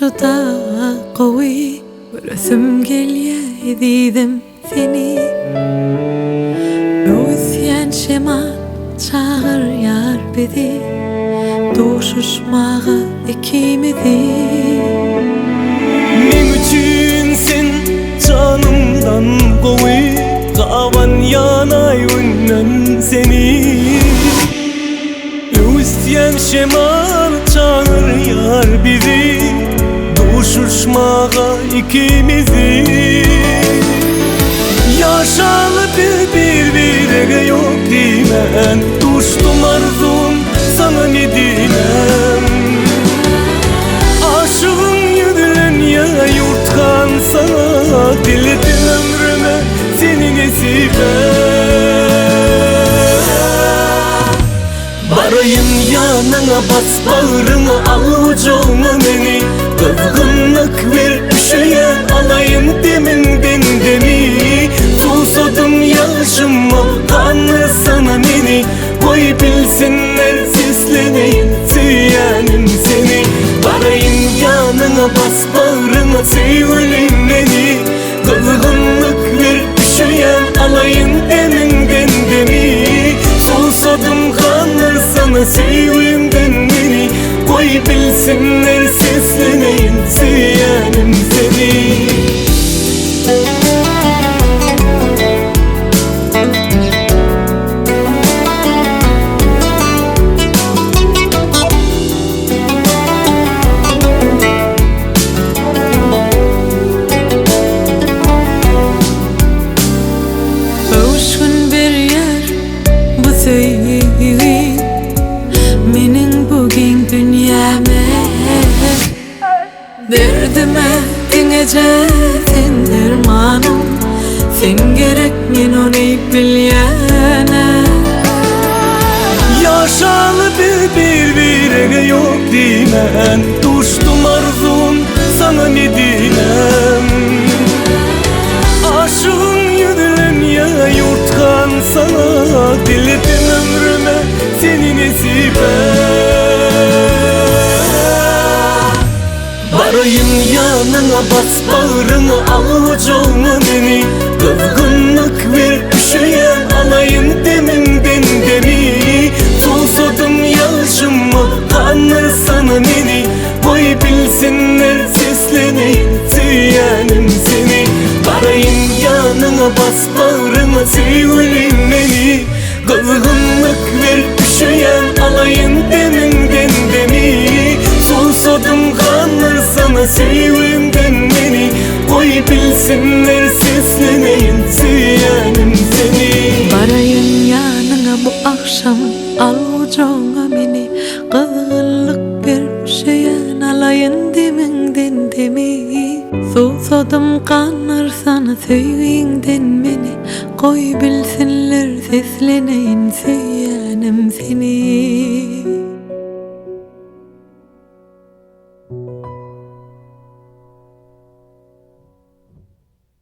da qawi Göresim gelye dedim seni Özyen şeman çağır yar bizi Doşuşmağı ikimizi Men üçün sen canımdan qawi Qavan yanay ünnen seni Özyen şeman çağır yar bizi Doşuşmağa ikimizi Yaşalı birbirine yok dimen Tuştum arzum sana ne dinem Aşığın yüdülen ya yurtkan sana Diledim ömrüme seni nesibe Barayım yanına bas bağrına al ucuna beni Kızgınlık ver üşüyen alayım deminden demi Susadım yaşıma kanlı sana beni Koy bilsinler sesleneyim süyenim seni Barayım yanına bas bağrına seveyim beni Kızgınlık ver üşüyen alayım deminden demi Susadım kanlı sana seveyimden beni Koy bilsinler sesleneyim süyenim seni Öşkün bir yer bu sevgi Menin bugün dünyame Derdime dinece sen dermanım Sen gerek men onu bilyene Yaşalı birbirine yok dimen Tuştum arzum sana ne dinem Aşığın yüdülen ya yurtkan sana Diledim ömrüme seni nesibe Barayım yanına bas bağrına al ucuna beni Kızgınlık ver üşüyen alayım deminden demi Susadım yaşıma kanlı sana beni Koy bilsinler sesleneyim süyenim seni Barayım yanına bas bağrına seveyim beni Kızgınlık ver üşüyen alayım deminden demi Susadım kanlı sana seveyimden beni Koy bilsinler sesleneyim süyenim seni Barayın yanına bu akşam al ucuna beni Kızgınlık bir şeyen alayın deminden demi Susadım kanlar sana sevginden beni Koy bilsinler sesleneyin süyenim seni